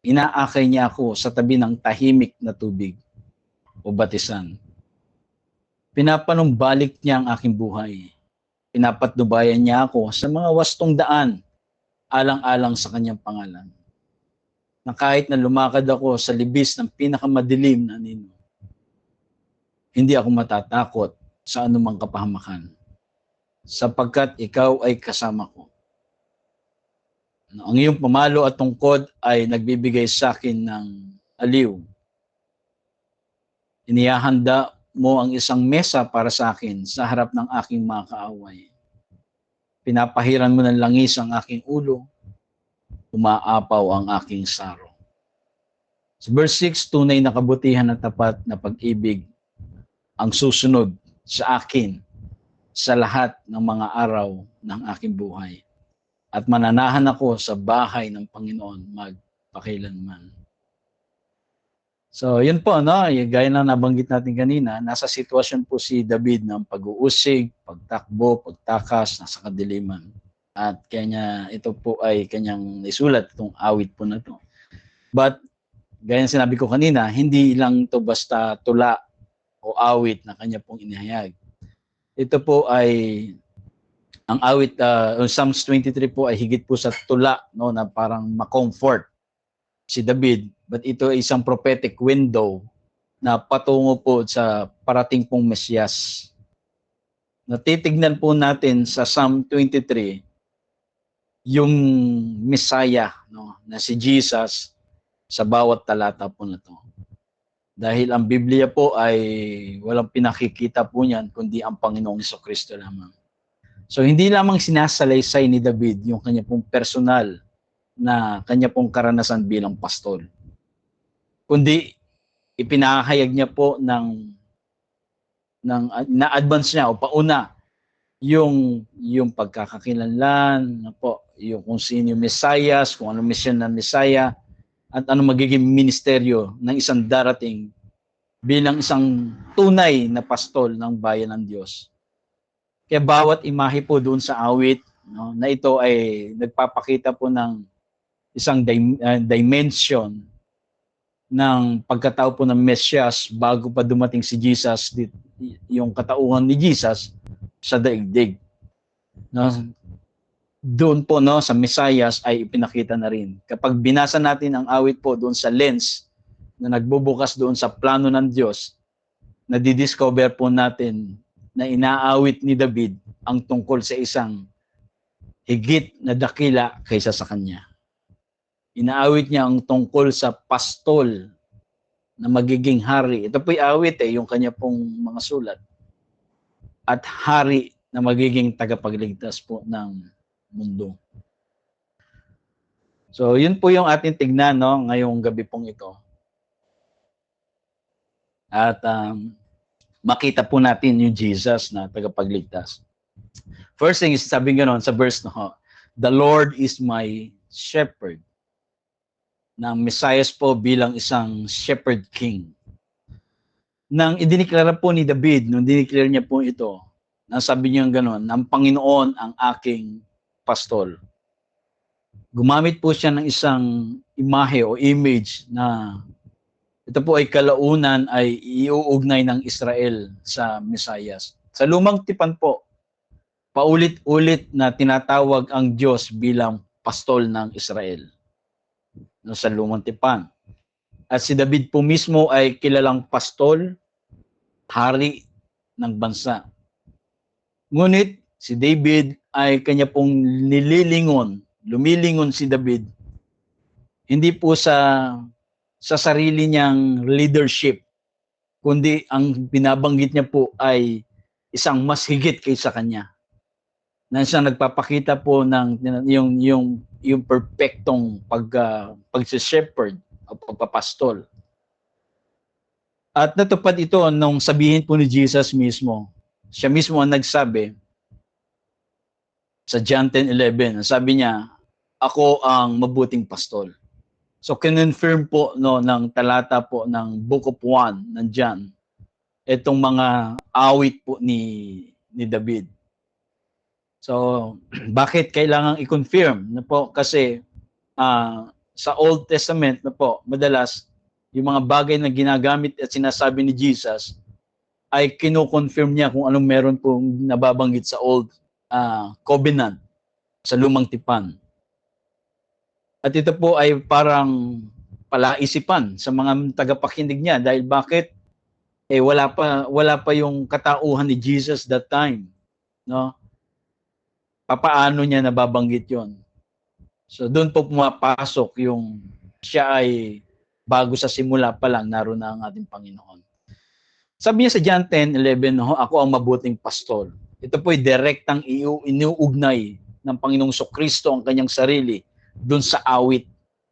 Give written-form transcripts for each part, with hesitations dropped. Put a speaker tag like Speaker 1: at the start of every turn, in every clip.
Speaker 1: Inaakay niya ako sa tabi ng tahimik na tubig o batisan. Pinapanumbalik niya ang aking buhay. Pinapatnubayan niya ako sa mga wastong daan, alang-alang sa kanyang pangalan. Na kahit na lumakad ako sa libis ng pinakamadilim na anino, hindi ako matatakot sa anumang kapahamakan, sapagkat ikaw ay kasama ko. Ang iyong pamalo at tungkod ay nagbibigay sa akin ng aliw. Inihahanda mo ang isang mesa para sa akin sa harap ng aking mga kaaway. Pinapahiran mo ng langis ang aking ulo, umaapaw ang aking saro. Sa verse 6, tunay na kabutihan at tapat na pag-ibig ang susunod sa akin sa lahat ng mga araw ng aking buhay. At mananahan ako sa bahay ng Panginoon magpakailanman. So, yun po, no? Gaya na nabanggit natin kanina, nasa sitwasyon po si David ng pag-uusig, pagtakbo, pagtakas, nasa kadiliman. At kanya, ito po ay kanyang isulat, itong awit po na to. But, gaya na sinabi ko kanina, hindi lang to basta tula o awit na kanya pong inihayag. Ito po ay ang awit, Psalms 23 po ay higit po sa tula, no, na parang ma-comfort si David. But ito ay isang prophetic window na patungo po sa parating pong Mesiyas. Natitignan po natin sa Psalm 23 yung Messiah, no, na si Jesus sa bawat talata po na to. Dahil ang Biblia po ay walang pinakikita po niyan kundi ang Panginoong Jesucristo lamang. So hindi lamang sinasalaysay ni David yung kanya pong personal na kanya pong karanasan bilang pastol, kundi ipinahayag niya po ng na-advance niya o pauna yung pagkakakilanlan na po, yung kung sino yung Messiah, kung ano mission ng Messiah, at ano magiging ministeryo ng isang darating bilang isang tunay na pastol ng bayan ng Diyos. Kaya bawat imahe po doon sa awit, no, na ito ay nagpapakita po ng isang dimension ng pagkatao po ng Mesiyas bago pa dumating si Jesus, yung katauhan ni Jesus sa daigdig. No, doon po, no, sa Mesias ay ipinakita na rin. Kapag binasa natin ang awit po doon sa lens na nagbubukas doon sa plano ng Diyos, nadidiscover po natin na inaawit ni David ang tungkol sa isang higit na dakila kaysa sa kanya. Inaawit niya ang tungkol sa pastol na magiging hari. Ito po'y awit yung kanya pong mga sulat. At hari na magiging tagapagligtas po ng mundo. So, yun po yung ating tignan, no, ngayong gabi pong ito. At makita po natin yung Jesus na tagapagligtas. First thing is, sabi gano'n sa verse, no, the Lord is my shepherd. Ng Messiah po bilang isang shepherd king. Nang idiniklara po ni David, nung diniklara niya po ito, nang sabi niya gano'n, ang Panginoon ang aking pastol. Gumamit po siya ng isang imahe o image na ito po ay kalaunan ay iuugnay ng Israel sa Messiah. Sa lumang tipan po, paulit-ulit na tinatawag ang Diyos bilang pastol ng Israel. No, sa lumang tipan. At si David po mismo ay kilalang pastol, hari ng bansa. Ngunit si David ay kanya pong lumilingon si David, hindi po sa sarili niyang leadership, kundi ang binabanggit niya po ay isang mas higit kaysa kanya. Na siya nagpapakita po ng yung perfectong pag-shepherd o pagpapastol. At natupad ito nung sabihin po ni Jesus mismo. Siya mismo ang nagsabi sa John 10:11. Sabi niya, ako ang mabuting pastol. So kinonfirm po, no, ng talata po ng Book of 1 ng John itong mga awit po ni David. So, bakit kailangang i-confirm? No po, kasi sa Old Testament na po, madalas, yung mga bagay na ginagamit at sinasabi ni Jesus ay kino-confirm niya kung anong meron pong nababanggit sa Old Covenant, sa Lumang Tipan. At ito po ay parang palaisipan sa mga tagapakinig niya dahil bakit wala pa yung katauhan ni Jesus that time, no? Papaano niya nababanggit 'yon? So doon po pumapasok yung siya ay bago sa simula pa lang naroon na ang ating Panginoon. Sabi niya sa John 10:11, ako ang mabuting pastor. Ito po ay direktang iniuugnay ng Panginoong Kristo ang kanyang sarili doon sa awit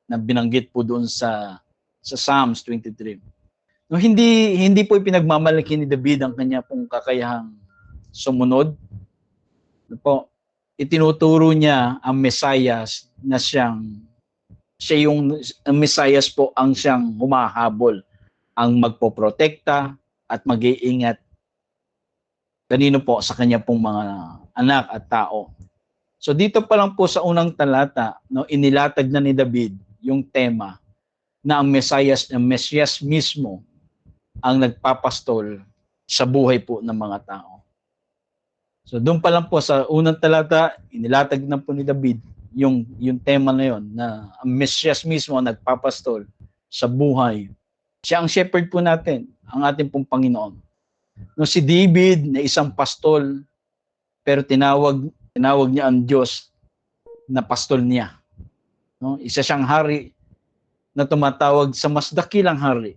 Speaker 1: na binanggit po doon sa Psalms 23. No, hindi po ipinagmamalaki ni David ang kanya pong kakayahang sumunod. No po, itinuturo niya ang Mesayas na siya yung Mesayas po ang siyang humahabol, ang magpoprotekta at mag-iingat kanino po sa kanya pong mga anak at tao. So dito pa lang po sa unang talata, no, inilatag na ni David yung tema na ang Mesiyas mismo ang nagpapastol sa buhay po ng mga tao. So doon pa lang po sa unang talata, inilatag na po ni David yung tema na yon na ang Mesiyas mismo ang nagpapastol sa buhay. Siya ang shepherd po natin, ang ating pong Panginoon. No, si David na isang pastol, pero tinawag niya ang Diyos na pastol niya. No, isa siyang hari na tumatawag sa mas dakilang hari.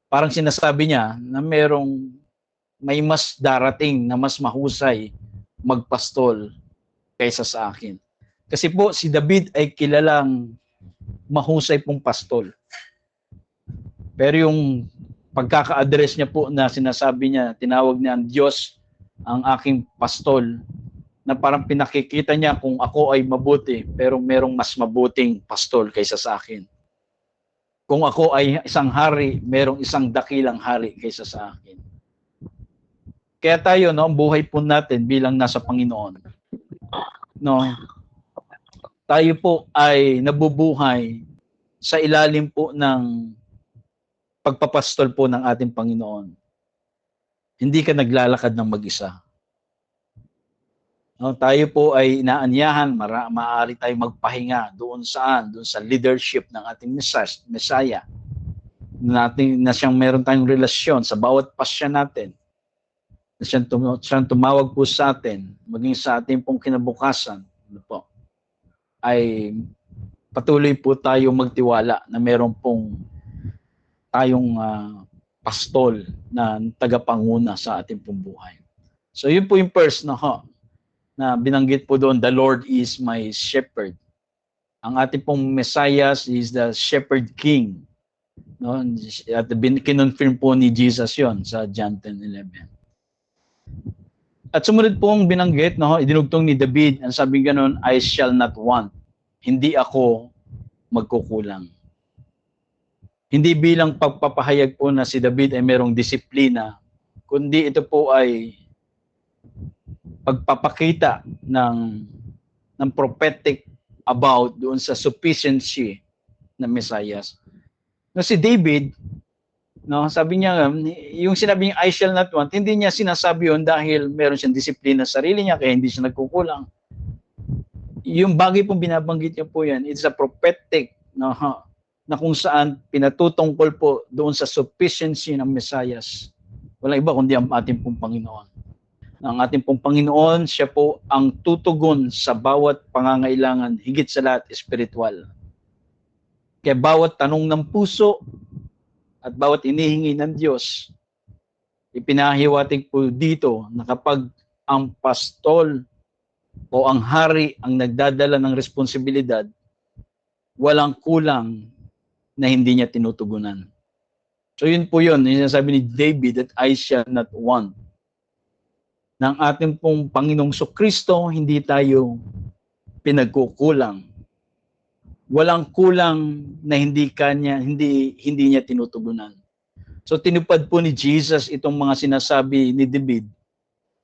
Speaker 1: Parang sinasabi niya na may mas darating na mas mahusay magpastol kaysa sa akin. Kasi po si David ay kilalang mahusay pong pastol. Pero yung pagkaka-address niya po na sinasabi niya, tinawag niya ang Diyos ang aking pastol, na parang pinakikita niya kung ako ay mabuti, pero merong mas mabuting pastol kaysa sa akin. Kung ako ay isang hari, merong isang dakilang hari kaysa sa akin. Kaya tayo, no, ang buhay po natin bilang nasa Panginoon, no, tayo po ay nabubuhay sa ilalim po ng pagpapastol po ng ating Panginoon. Hindi ka naglalakad ng mag-isa. No, tayo po ay inaanyahan, maaari tayong magpahinga doon sa leadership ng ating Messiah. Na siyang meron tayong relasyon sa bawat pasya natin. Na siyang tumawag po sa atin, maging sa ating pong kinabukasan, ano po, ay patuloy po tayong magtiwala na meron pong tayong pastol na tagapanguna sa ating pong buhay. So yun po yung first na binanggit po doon, the Lord is my shepherd. Ang ating pong Messiah is the shepherd king. No? At kinonfirm po ni Jesus yon sa John 10:11. At sumunod po ang binanggit, idinugtong ni David, ang sabi ganon, I shall not want. Hindi ako magkukulang. Hindi bilang pagpapahayag po na si David ay merong disiplina, kundi ito po ay pagpapakita ng prophetic about doon sa sufficiency ng Messiah. No, si David, no, sabi niya, yung sinabing I shall not want, hindi niya sinasabi yun dahil meron siyang disiplina sa sarili niya, kaya hindi siya nagkukulang. Yung bagay pong binabanggit niya po yan, it's a prophetic, no, na kung saan pinatutungkol po doon sa sufficiency ng Messiah. Walang iba kundi ang ating pong Panginoon. Ang ating pong Panginoon, siya po ang tutugon sa bawat pangangailangan, higit sa lahat, espiritual. Kaya bawat tanong ng puso at bawat inihingi ng Diyos, ipinahiwatig po dito na kapag ang pastol o ang hari ang nagdadala ng responsibilidad, walang kulang na hindi niya tinutugunan. So yun po yun, yung sinasabi ni David that I shall not want. Ng ating pong Panginoong Kristo, hindi tayo pinagkukulang. Walang kulang na hindi niya tinutugunan. So tinupad po ni Jesus itong mga sinasabi ni David,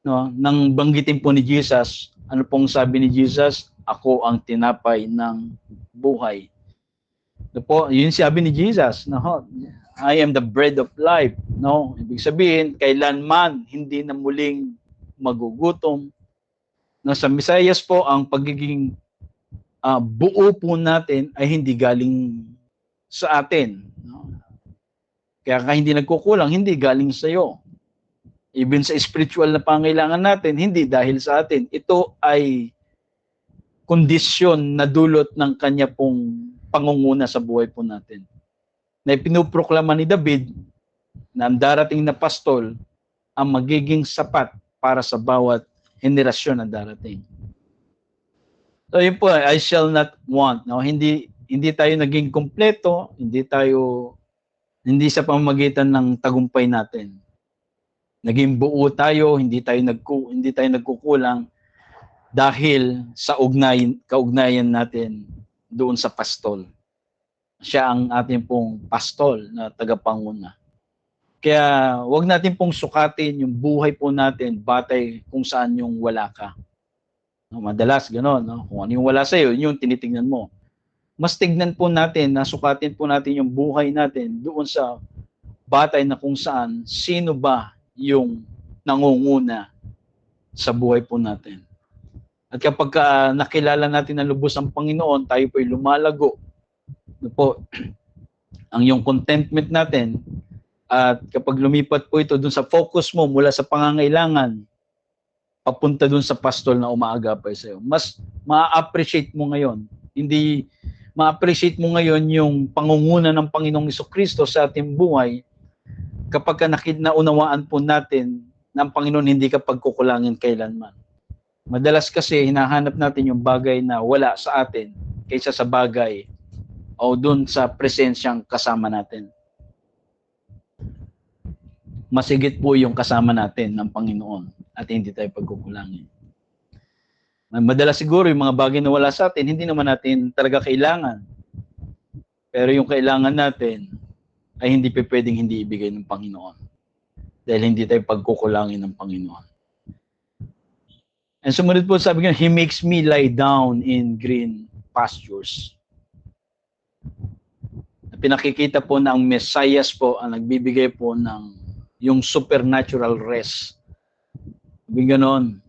Speaker 1: no? Nang banggitin po ni Jesus, ano pong sabi ni Jesus? Ako ang tinapay ng buhay. Po, yun sabi ni Jesus, no? I am the bread of life, no? Ibig sabihin, kailanman hindi na muling magugutom. No, sa Mesiyas po, ang pagiging buo po natin ay hindi galing sa atin, no? Kaya hindi nagkukulang, hindi galing sa iyo. Even sa spiritual na pangailangan natin, hindi dahil sa atin. Ito ay kondisyon na dulot ng kanya pong pangunguna sa buhay po natin. Na pinuproklama ni David na ang darating na pastol ang magiging sapat para sa bawat henerasyon na darating. So yun po, I shall not want. No? Hindi tayo naging kompleto, hindi sa pamamagitan ng tagumpay natin. Naging buo tayo, hindi tayo nagkukulang dahil sa kaugnayan natin doon sa pastol. Siya ang ating pong pastol na tagapanguna. Kaya wag natin pong sukatin yung buhay po natin batay kung saan yung wala ka. No, madalas gano'n, no? Kung ano yung wala sa iyo, yun yung tinitingnan mo. Mas tignan po natin, sukatin po natin yung buhay natin doon sa batay na kung saan sino ba yung nangunguna sa buhay po natin. At kapag nakilala natin na lubos ang Panginoon, tayo po'y lumalago. Ano po, ang yung contentment natin, at kapag lumipat po ito dun sa focus mo mula sa pangangailangan, papunta dun sa pastol na umaagapay sa iyo, mas ma-appreciate mo ngayon. Hindi ma-appreciate mo ngayon yung pangunguna ng Panginoong Jesucristo sa ating buhay kapag naunawaan po natin ng Panginoon hindi ka pagkukulangin kailanman. Madalas kasi hinahanap natin yung bagay na wala sa atin kaysa sa bagay o dun sa presensyang kasama natin. Masigit po yung kasama natin ng Panginoon at hindi tayo pagkukulangin. Madalas siguro yung mga bagay na wala sa atin, hindi naman natin talaga kailangan. Pero yung kailangan natin ay hindi pwedeng hindi ibigay ng Panginoon. Dahil hindi tayo pagkukulangin ng Panginoon. And sumunod po sabi niya, He makes me lie down in green pastures. Pinakikita po na ang Mesiyas po ang nagbibigay po ng yung supernatural rest. Sabi ganon.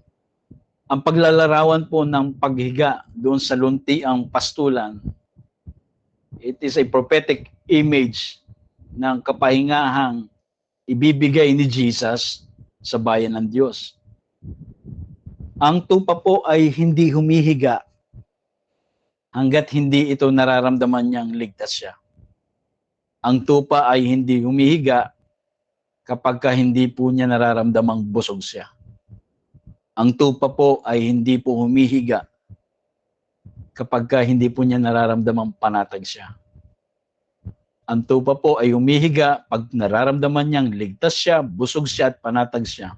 Speaker 1: Ang paglalarawan po ng paghiga doon sa luntiang pastulan, it is a prophetic image ng kapahingahang ibibigay ni Jesus sa bayan ng Diyos. Ang tupa po ay hindi humihiga hanggat hindi ito nararamdaman niyang ligtas siya. Ang tupa ay hindi humihiga kapag hindi po niya nararamdamang busog siya. Ang tupa po ay hindi po humihiga kapag hindi po niya nararamdamang panatag siya. Ang tupa po ay humihiga pag nararamdaman niyang ligtas siya, busog siya at panatag siya.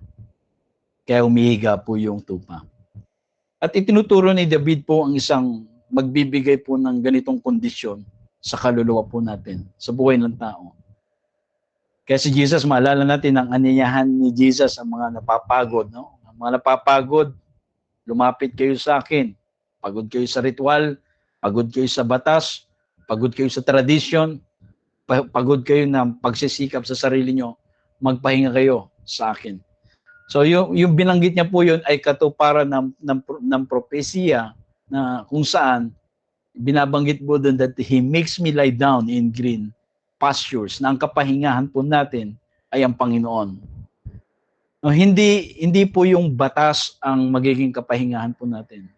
Speaker 1: Kaya humihiga po yung tupa. At itinuturo ni David po ang isang magbibigay po ng ganitong kondisyon sa kaluluwa po natin, sa buhay ng tao. Kaya si Jesus, maalala natin ang aniyahan ni Jesus ang mga napapagod. No? Ang mga napapagod, lumapit kayo sa akin. Pagod kayo sa ritual, pagod kayo sa batas, pagod kayo sa tradisyon, pagod kayo ng pagsisikap sa sarili nyo, magpahinga kayo sa akin. So yung binanggit niya po yun ay katuparan ng propesya na kung saan binabanggit po doon that He makes me lie down in green pastures, na ang kapahingahan po natin ay ang Panginoon. No, hindi po yung batas ang magiging kapahingahan po natin.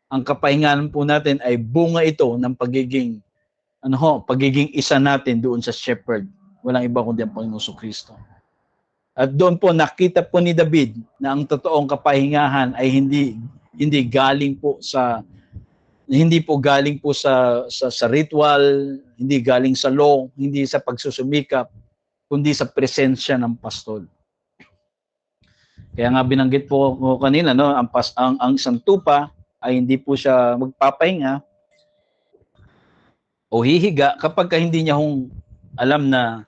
Speaker 1: Ang kapahingahan po natin ay bunga ito ng pagiging isa natin doon sa shepherd. Walang iba kundi ang Panginoong Jesucristo. At doon po nakita po ni David na ang totoong kapahingahan ay hindi galing po sa ritual, hindi galing sa law, hindi sa pagsusumikap, kundi sa presensya ng pastol. Kaya nga binanggit po ko kanina, no, ang isang tupa ay hindi po siya magpapahinga o hihiga kapag hindi niya alam na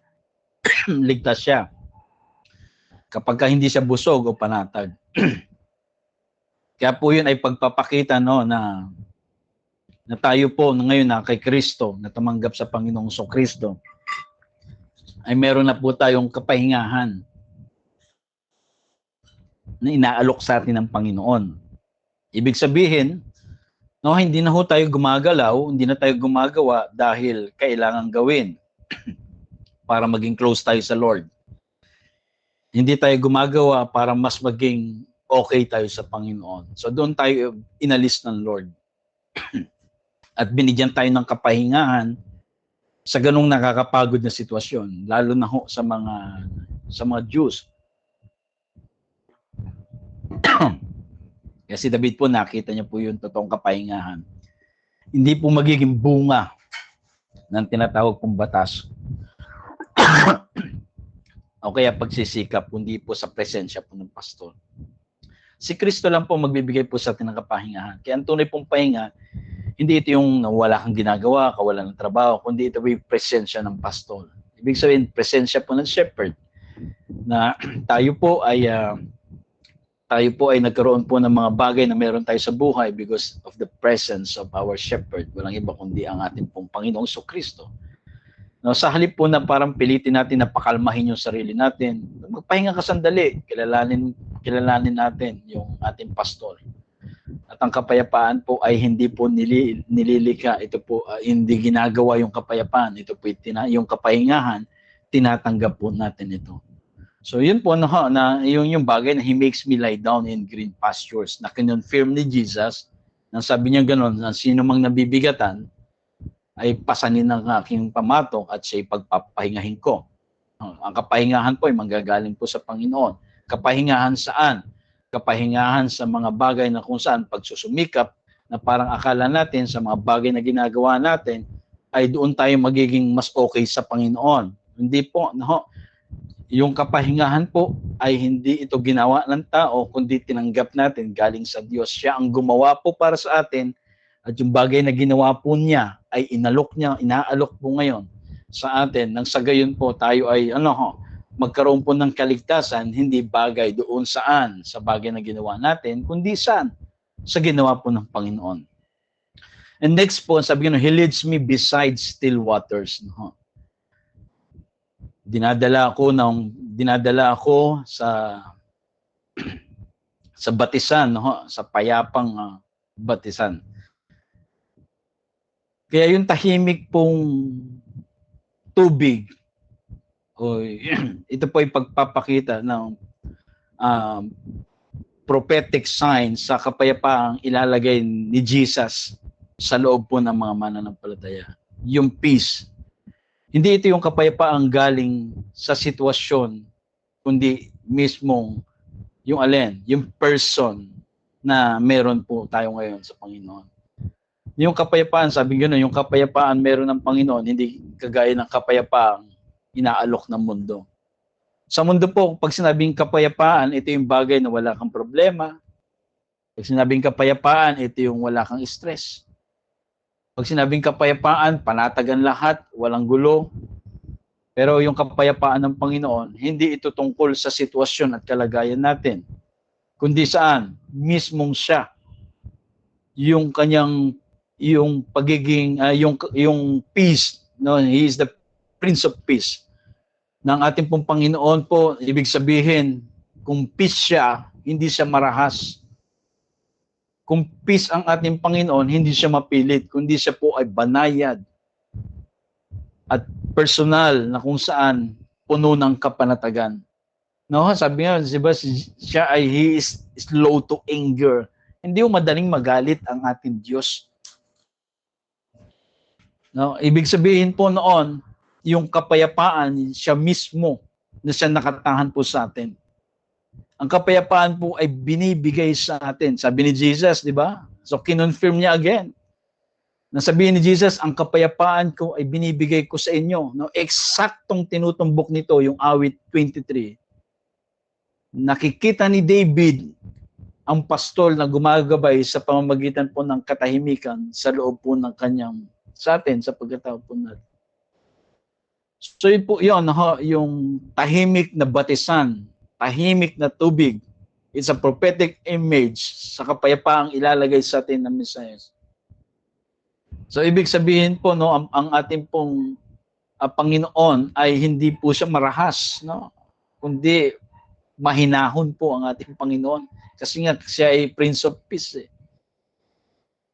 Speaker 1: ligtas siya. Kapag hindi siya busog o panatag. Kaya po yun ay pagpapakita, no, na na tayo po ngayon na kay Kristo, na tumanggap sa Panginoong Kristo, ay meron na po tayong kapahingahan na inaalok sa atin ng Panginoon. Ibig sabihin, no, hindi na ho tayo gumagalaw, hindi na tayo gumagawa dahil kailangan gawin para maging close tayo sa Lord. Hindi tayo gumagawa para mas maging okay tayo sa Panginoon. So doon tayo inalis ng Lord. At binigyan tayo ng kapahingahan sa ganung nakakapagod na sitwasyon, lalo na ho sa mga Jews. Kasi David po, nakita niya po yung totoong kapahingahan. Hindi po magiging bunga ng tinatawag pong batas. O kaya pagsisikap, kundi po sa presensya po ng pastor. Si Kristo lang po magbibigay po sa atin ng kapahingahan. Kaya ang tunay pong pahinga, hindi ito yung wala kang ginagawa, kawalan ng trabaho, kundi ito yung presensya ng pastor. Ibig sabihin, presensya po ng shepherd. Na tayo po ay nagkaroon po ng mga bagay na meron tayo sa buhay because of the presence of our shepherd. Walang iba kundi ang ating pong Panginoong Kristo. No, sa halip po na parang pilitin natin na pakalmahin yung sarili natin, magpahinga ka sandali, kilalanin natin yung ating pastor. At ang kapayapaan po ay hindi po nililika. Ito po hindi ginagawa yung kapayapaan. Ito po yung kapahingahan, tinatanggap po natin ito. So yun po na yung bagay na He makes me lie down in green pastures, na kinonfirm ni Jesus, nang sabi niya gano'n, na sino mang nabibigatan ay pasanin ng aking pamatok at siya'y pagpapahingahin ko. Ang kapahingahan po ay manggagaling po sa Panginoon. Kapahingahan saan? Kapahingahan sa mga bagay na kung saan pagsusumikap na parang akala natin sa mga bagay na ginagawa natin ay doon tayo magiging mas okay sa Panginoon. Hindi po, yung kapahingahan po ay hindi ito ginawa ng tao, kundi tinanggap natin galing sa Diyos. Siya ang gumawa po para sa atin at yung bagay na ginawa po niya ay inaalok po ngayon sa atin. Nang sa gayon po tayo ay magkaroon po ng kaligtasan, hindi bagay doon saan sa bagay na ginawa natin, kundi saan? Sa ginawa po ng Panginoon. And next po, sabi ko, He leads me beside still waters. Dinadala ako sa batisan, sa payapang batisan. Kaya yung tahimik pong tubig, ito po ay pagpapakita ng prophetic sign sa kapayapaang ilalagay ni Jesus sa loob po ng mga mananampalataya. Yung peace. Hindi ito yung kapayapaang galing sa sitwasyon, kundi mismong yung yung person na meron po tayo ngayon sa Panginoon. Yung kapayapaan, sabi gano'n, yung kapayapaan meron ng Panginoon, hindi kagaya ng kapayapaang inaalok ng mundo. Sa mundo po, pag sinabing kapayapaan, ito yung bagay na wala kang problema. Pag sinabing kapayapaan, ito yung wala kang stress. Pag sinabing kapayapaan, panatagan lahat, walang gulo. Pero yung kapayapaan ng Panginoon, hindi ito tungkol sa sitwasyon at kalagayan natin. Kundi saan? Mismong siya. Yung kanyang yung pagiging yung peace, He is the Prince of Peace. Ng ating pong Panginoon po, ibig sabihin, kung peace siya, hindi siya marahas. Kung peace ang ating Panginoon, hindi siya mapilit, kundi siya po ay banayad at personal na kung saan puno ng kapanatagan. Sabi nga, diba, He is slow to anger. Hindi mo madaling magalit ang ating Diyos. Ibig sabihin po noon, yung kapayapaan, siya mismo na siya nakatahan po sa atin. Ang kapayapaan po ay binibigay sa atin. Sabi ni Jesus, di ba? So, kinonfirm niya again. Nasabihin ni Jesus, ang kapayapaan ko ay binibigay ko sa inyo. Eksaktong tinutumbok nito yung awit 23. Nakikita ni David ang pastol na gumagabay sa pamamagitan po ng katahimikan sa loob po ng kanyang sa atin, sa pagkatao po natin. So yun po yun, yung tahimik na batisan, tahimik na tubig, it's a prophetic image sa kapayapaang ilalagay sa atin ng Mesias. So ibig sabihin po no, ang ating pong Panginoon ay hindi po siya marahas, no? Kundi mahinahon po ang ating Panginoon kasi nga siya ay Prince of Peace.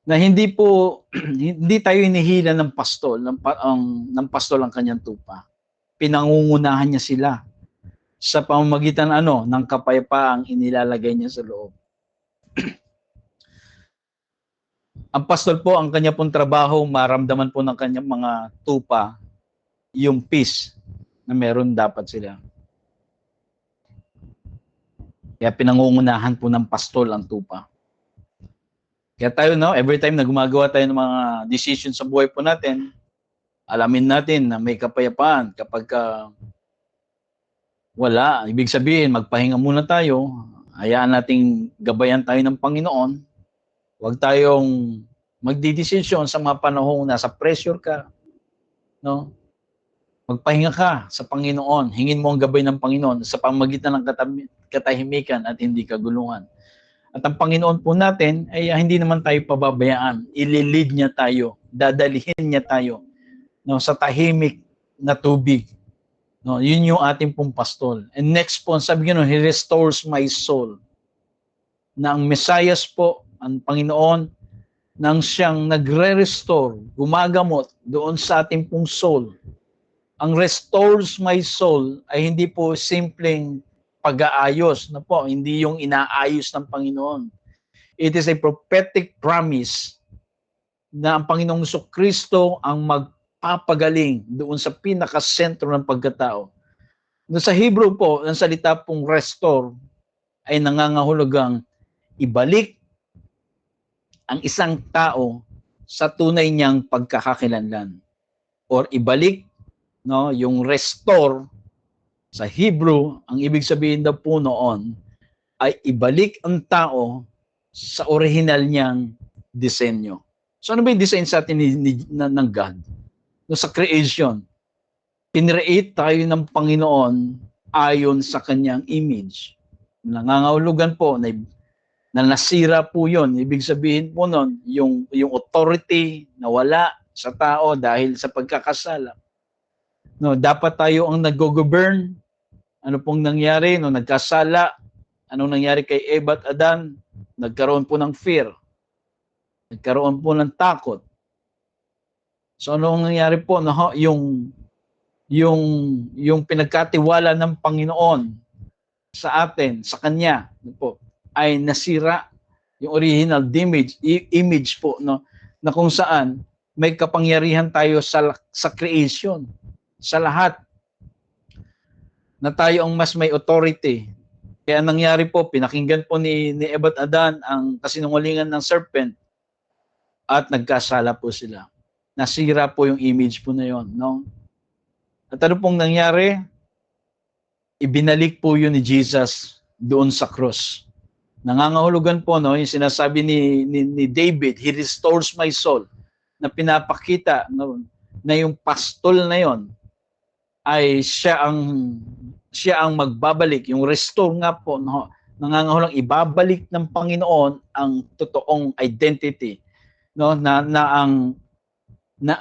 Speaker 1: Na hindi po hindi tayo hinihila ng pastol, ng pastol ang kanyang tupa. Pinangungunahan niya sila sa pamamagitan ng kapayapaang inilalagay niya sa loob. Ang pastol po, ang kanya pong trabaho, maramdaman po ng kanyang mga tupa yung peace na meron dapat sila. Kaya pinangungunahan po ng pastol ang tupa. Kaya tayo, every time na gumagawa tayo ng mga decisions sa buhay po natin, alamin natin na may kapayapaan kapag wala. Ibig sabihin, magpahinga muna tayo, hayaan nating gabayan tayo ng Panginoon. Huwag tayong magdidesisyon sa mga panahong nasa pressure ka. No? Magpahinga ka sa Panginoon. Hingin mo ang gabay ng Panginoon sa pamamagitan ng katahimikan at hindi kaguluhan. At ang Panginoon po natin ay hindi naman tayo pababayaan. Ililid niya tayo. Dadalihin niya tayo sa tahimik na tubig. No, yun yung ating pong pastol. And next po, sabi niyo, He restores my soul. Na ang Mesayas po, ang Panginoon, nang siyang nagre-restore, gumagamot doon sa ating pong soul. Ang restores my soul ay hindi po simpleng pag-aayos na po, hindi yung inaayos ng Panginoon. It is a prophetic promise na ang Panginoong Jesucristo ang magpapagaling doon sa pinakasentro ng pagkatao. No, sa Hebrew po, ang salita pong restore ay nangangahulugang ibalik ang isang tao sa tunay niyang pagkakakilanlan. Or ibalik, yung restore sa Hebrew, ang ibig sabihin daw po noon ay ibalik ang tao sa original niyang disenyo. So ano ba yung design sa atin ng God? No, sa creation, pinreate tayo ng Panginoon ayon sa kanyang image. Nangangahulugan po na nasira po yun. Ibig sabihin po nun, yung authority na wala sa tao dahil sa pagkakasala. No, dapat tayo ang nag-govern. Ano pong nangyari nung nagkasala? Anong nangyari kay Eva at Adan? Nagkaroon po ng fear. Nagkaroon po ng takot. So anong nangyari po? Yung pinagkatiwala ng Panginoon sa atin, sa Kanya, po, ay nasira yung original image po, na kung saan may kapangyarihan tayo sa creation, sa lahat, na tayo ang mas may authority. Kaya nangyari po, pinakinggan po ni Eva at Adan ang kasinungalingan ng serpent at nagkasala po sila. Nasira po yung image po na yun. No? At ano pong nangyari? Ibinalik po yun ni Jesus doon sa cross. Nangangahulugan po, yung sinasabi ni David, He restores my soul, na pinapakita na yung pastol na yon ay siya ang magbabalik, yung restore nga po, nangangahulugang ibabalik ng Panginoon ang totoong identity, na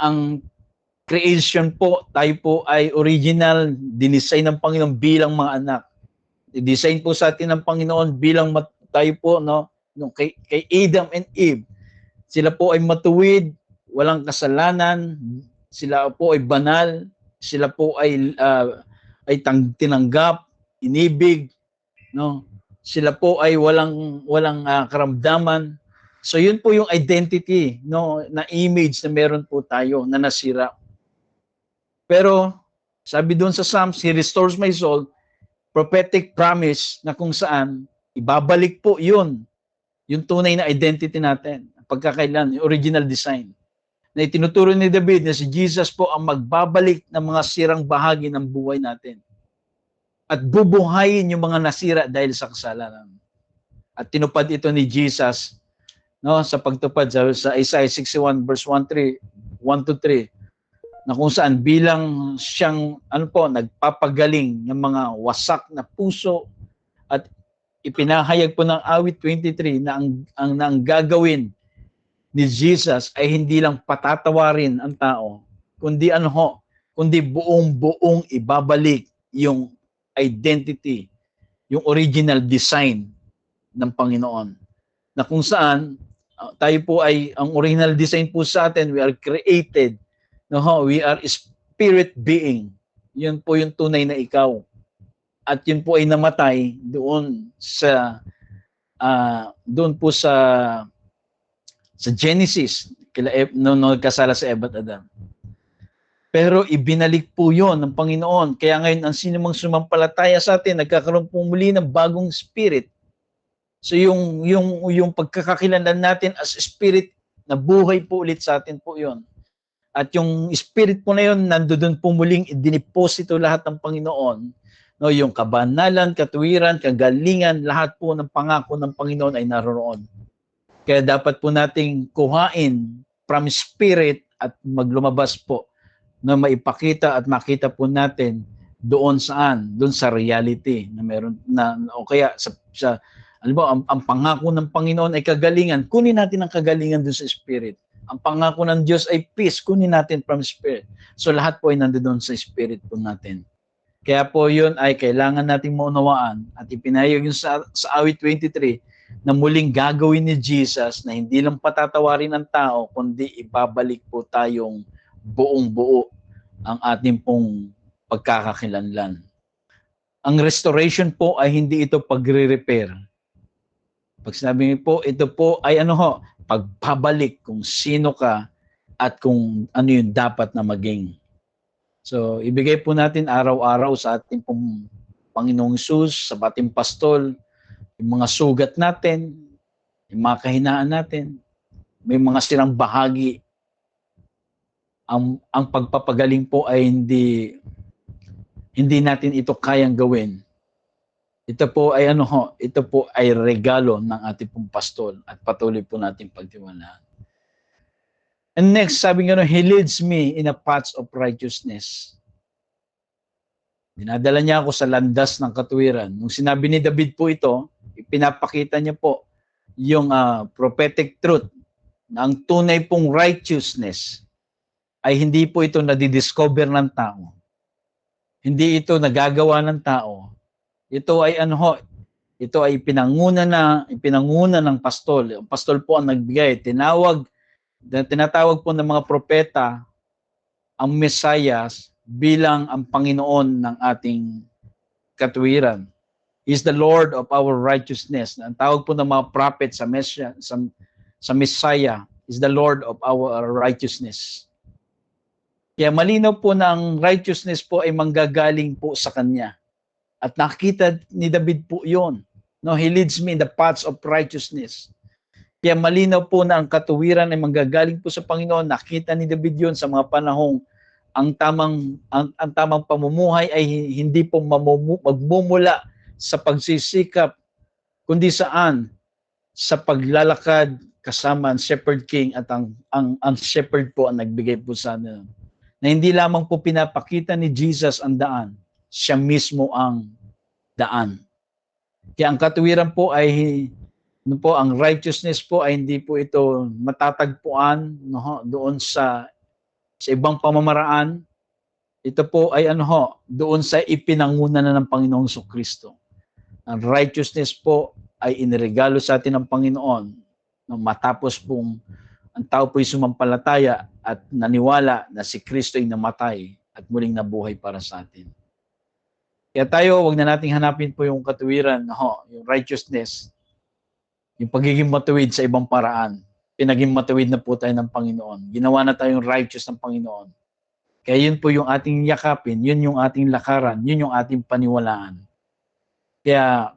Speaker 1: ang creation po, tayo po ay original, dinesign ng Panginoon bilang mga anak. I-design po sa atin ng Panginoon bilang tayo po, kay Adam and Eve. Sila po ay matuwid, walang kasalanan, sila po ay banal, sila po ay tinanggap, inibig, sila po ay walang karamdaman. So yun po yung identity, na image na meron po tayo na nasira. Pero sabi doon sa Psalms, He restores my soul, prophetic promise na kung saan ibabalik po yun, yung tunay na identity natin, pagkakailan, yung original design. Na itinuturo ni David na si Jesus po ang magbabalik ng mga sirang bahagi ng buhay natin. At bubuhayin yung mga nasira dahil sa kasalanan. At tinupad ito ni Jesus, sa pagtupad sa Isaiah 61 verse 1-3, na kung saan bilang siyang nagpapagaling ng mga wasak na puso, at ipinahayag po ng awit 23 na ang gagawin ni Jesus ay hindi lang patatawarin ang tao, kundi kundi buong-buong ibabalik yung identity, yung original design ng Panginoon. Na kung saan tayo po ay, ang original design po sa atin, we are created, we are spirit being. Yun po yung tunay na ikaw. At yun po ay namatay doon po sa Genesis, nung nagkasala sa Eva at Adam. Pero ibinalik po yon ng Panginoon. Kaya ngayon, ang sino mang sumampalataya sa atin, nagkakaroon po muli ng bagong spirit. So yung pagkakakilanlan natin as spirit, na buhay po ulit sa atin po yon. At yung spirit po na yon, nandoon po muling idiniposito lahat ng Panginoon. No, yung kabanalan, katuwiran, kagalingan, lahat po ng pangako ng Panginoon ay naroon. Kaya dapat po nating kuhain from spirit at maglumabas po na maipakita at makita po natin doon sa reality na meron na, o kaya alam mo, ang pangako ng Panginoon ay kagalingan, kunin natin ang kagalingan doon sa spirit. Ang pangako ng Diyos ay peace, kunin natin from spirit. So lahat po ay nandoon sa spirit po natin. Kaya po yun ay kailangan nating maunawaan at ipinahayag yun sa awit 23 na muling gagawin ni Jesus na hindi lang patatawarin ng tao, kundi ibabalik po tayong buong-buo ang ating pong pagkakakilanlan. Ang restoration po ay hindi ito pagre-repair. Pag sinabi po, ito po ay pagbabalik kung sino ka at kung ano yung dapat na maging. So, ibigay po natin araw-araw sa ating pong Panginoong Hesus, sa ating pastol, yung mga sugat natin, yung mga kahinaan natin, may mga sirang bahagi. Ang pagpapagaling po ay hindi natin ito kayang gawin. Ito po ay regalo ng ating pong pastol at patuloy po natin pagtiwalaan. And next, sabi nga, He leads me in a path of righteousness. Dinadala niya ako sa landas ng katuwiran. Nung sinabi ni David po ito, ipinapakita niya po yung prophetic truth na ang tunay pong righteousness ay hindi po ito nadidiscover ng tao. Hindi ito nagagawa ng tao. Ito ay ito ay pinanguna ng pastol. Ang pastol po ang nagbigay. Tinatawag po ng mga propeta ang Mesayas bilang ang Panginoon ng ating katuwiran. He is the Lord of our righteousness. Ang tawag po ng mga prophet sa Messiah is the Lord of our righteousness. Kaya malinaw po na ang righteousness po ay manggagaling po sa Kanya. At nakita ni David po yon. No, He leads me in the paths of righteousness. Kaya malinaw po na ang katuwiran ay manggagaling po sa Panginoon. Nakita ni David yon sa mga panahong ang tamang pamumuhay ay hindi po magmumula sa pagsisikap, kundi saan? Sa paglalakad kasama ang Shepherd King at ang Shepherd po ang nagbigay po sa atin. Na hindi lamang po pinapakita ni Jesus ang daan, siya mismo ang daan. Kaya ang katuwiran po ay ang righteousness po ay hindi po ito matatagpuan doon sa ibang pamamaraan. Ito po ay doon sa ipinanguna na ng Panginoong Jesucristo. Ang righteousness po ay iniregalo sa atin ng Panginoon matapos pong ang tao po'y sumampalataya at naniwala na si Kristo ay namatay at muling nabuhay para sa atin. Kaya tayo, wag na nating hanapin po yung katuwiran, yung righteousness, yung pagiging matuwid sa ibang paraan. Pinaging matuwid na po tayo ng Panginoon. Ginawa na tayong righteous ng Panginoon. Kaya yun po yung ating yakapin, yun yung ating lakaran, yun yung ating paniwalaan. Kaya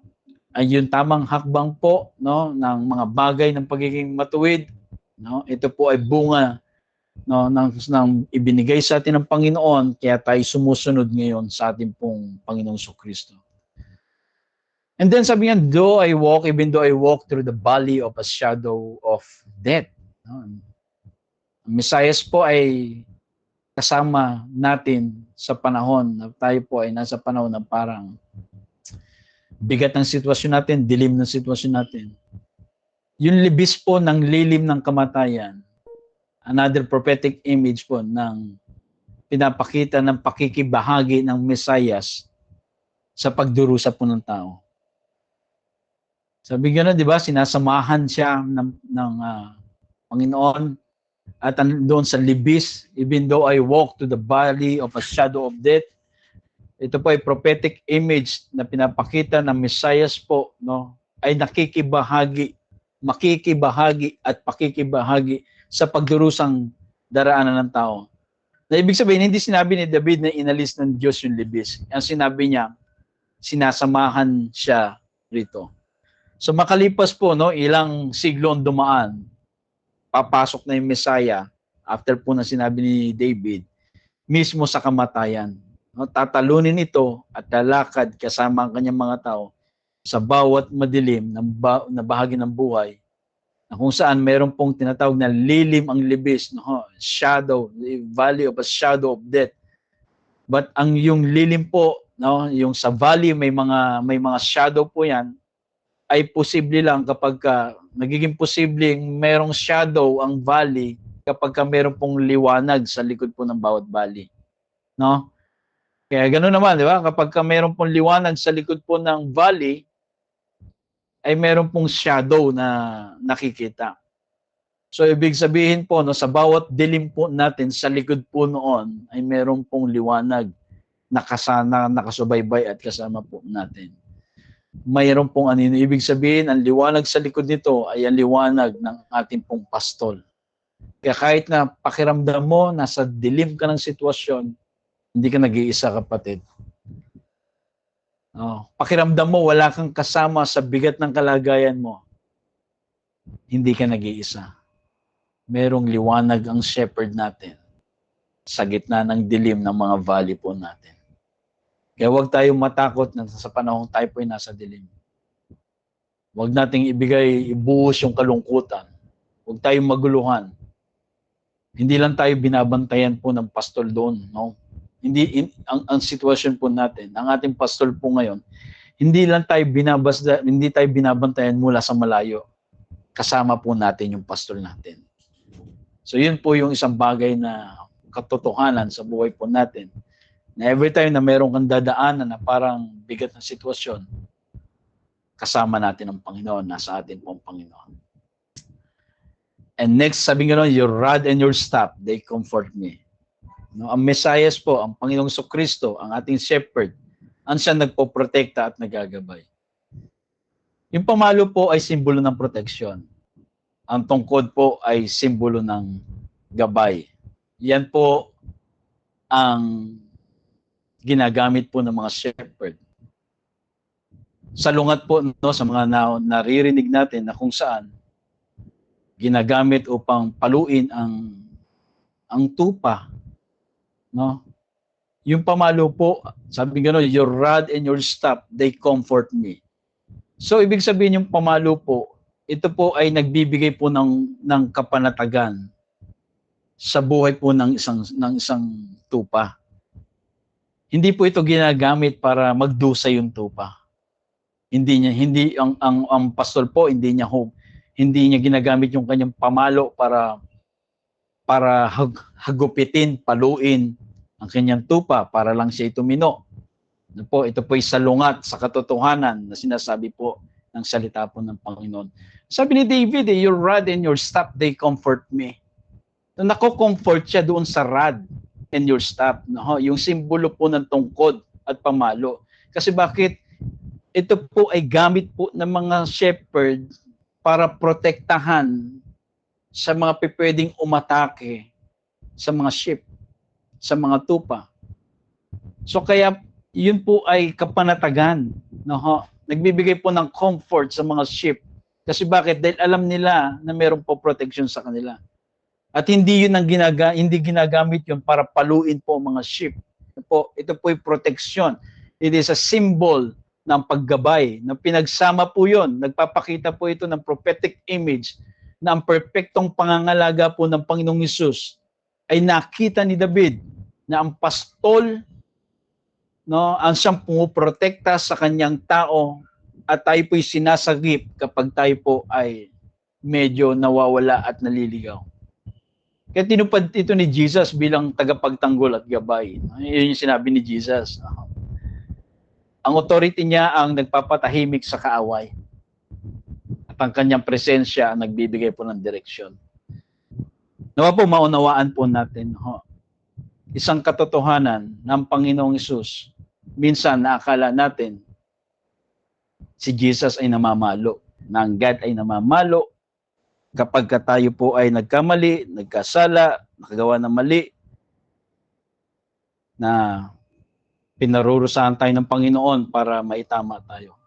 Speaker 1: ay yung tamang hakbang po ng mga bagay ng pagiging matuwid. Ito po ay bunga ng ibinigay sa atin ng Panginoon, kaya tayo sumusunod ngayon sa ating pong Panginoong Jesucristo. And then sabi niya, even though I walk through the valley of a shadow of death. Ang Mesayas po ay kasama natin sa panahon na tayo po ay nasa panahon na parang bigat ng sitwasyon natin, dilim ng sitwasyon natin. Yung libis po ng lilim ng kamatayan, another prophetic image po ng pinapakita ng pakikibahagi ng Mesiyas sa pagdurusa po ng tao. Sabi gano'n, di ba, sinasamahan siya ng Panginoon at doon sa libis, even though I walk to the valley of a shadow of death. Ito po ay prophetic image na pinapakita ng Mesiyas po, no, ay makikibahagi at pakikibahagi sa pagdurusang daraanan ng tao. Na ibig sabihin, hindi sinabi ni David na inalis ng Diyos yung libis. Ang sinabi niya, sinasamahan siya rito. So makalipas po, no, ilang siglo ang dumaan, papasok na yung Messiah, after po na sinabi ni David, mismo sa kamatayan. No, tatalunin ito at lalakad kasama ang kanyang mga tao sa bawat madilim na bahagi ng buhay, na kung saan mayroon pong tinatawag na lilim ang libis, no, shadow, the valley of a shadow of death. But ang yung lilim po, no, yung sa valley may mga shadow po yan, ay posible lang kapag nagiging posibleng merong shadow ang valley kapag meron pong liwanag sa likod po ng bawat valley. No? Kaya gano'n naman, di ba? Kapag meron pong liwanag sa likod po ng valley, ay meron pong shadow na nakikita. So ibig sabihin po, no, sa bawat dilim po natin sa likod po noon ay meron pong liwanag na nakasubaybay at kasama po natin. Mayroon pong anino. Ibig sabihin, ang liwanag sa likod nito ay ang liwanag ng ating pong pastol. Kaya kahit na pakiramdam mo, nasa dilim ka ng sitwasyon, hindi ka nag-iisa, kapatid. Pakiramdam mo, wala kang kasama sa bigat ng kalagayan mo, hindi ka nag-iisa. Merong liwanag ang shepherd natin sa gitna ng dilim ng mga valley po natin. Kaya huwag tayong matakot na sa panahong tayo po ay nasa dilim. Huwag nating ibuhos yung kalungkutan. Huwag tayong maguluhan. Hindi lang tayo binabantayan po ng pastol doon, no? Ang sitwasyon po natin, ang ating pastol po ngayon, hindi tayo binabantayan mula sa malayo. Kasama po natin yung pastol natin. So yun po yung isang bagay na katotohanan sa buhay po natin. Na every time na meron kang dadaanan na parang bigat ng sitwasyon, kasama natin ang Panginoon, nasa atin po ang Panginoon. And next, sabi nga, your rod and your staff, they comfort me. No, ang Mesiyas po, ang Panginoong Kristo, ang ating shepherd, ang siya nagpoprotekta at nagagabay. Yung pamalo po ay simbolo ng proteksyon. Ang tungkod po ay simbolo ng gabay. Yan po ang ginagamit po ng mga shepherd. Salungat po, no, sa mga naririnig natin na kung saan ginagamit upang paluin ang tupa, no? Yung pamalo po, sabi gano'n, your rod and your staff, they comfort me. So ibig sabihin yung pamalo po, ito po ay nagbibigay po ng kapanatagan sa buhay po ng isang tupa. Hindi po ito ginagamit para magdusa yung tupa. Hindi ang pastor po, hindi niya ginagamit yung kanyang pamalo para hagupitin, paluin ang kanyang tupa para lang siya tumino. Ito po ay salungat sa katotohanan na sinasabi po ng salita po ng Panginoon. Sabi ni David, your rod and your staff, they comfort me. Nako-comfort siya doon sa rod and your staff, no? Yung simbolo po ng tungkod at pamalo. Kasi bakit? Ito po ay gamit po ng mga shepherd para protektahan sa mga pwedeng umatake sa mga sheep, sa mga tupa. So kaya yun po ay kapanatagan, no? Nagbibigay po ng comfort sa mga sheep. Kasi bakit? Dahil alam nila na mayroon po protection sa kanila. At hindi yun hindi ginagamit yun para paluin po mga sheep. Ito po ay protection. It is a symbol ng paggabay, na pinagsama po yun. Nagpapakita po ito ng prophetic image na ang perpektong pangangalaga po ng Panginoong Hesus ay nakita ni David na ang pastol, no, ang siyang pumuprotekta sa kanyang tao at tayo po'y sinasagip kapag tayo po ay medyo nawawala at naliligaw. Kaya tinupad ito ni Jesus bilang tagapagtanggol at gabay. Yun yung sinabi ni Jesus. Ang authority niya ang nagpapatahimik sa kaaway. At ang kanyang presensya ang nagbibigay po ng direksyon. Nawa po maunawaan po natin, isang katotohanan ng Panginoong Hesus. Minsan naakala natin si Jesus ay namamalo, na ang God ay namamalo kapag tayo po ay nagkamali, nagkasala, nakagawa ng mali, na pinarurusahan tayo ng Panginoon para maitama tayo.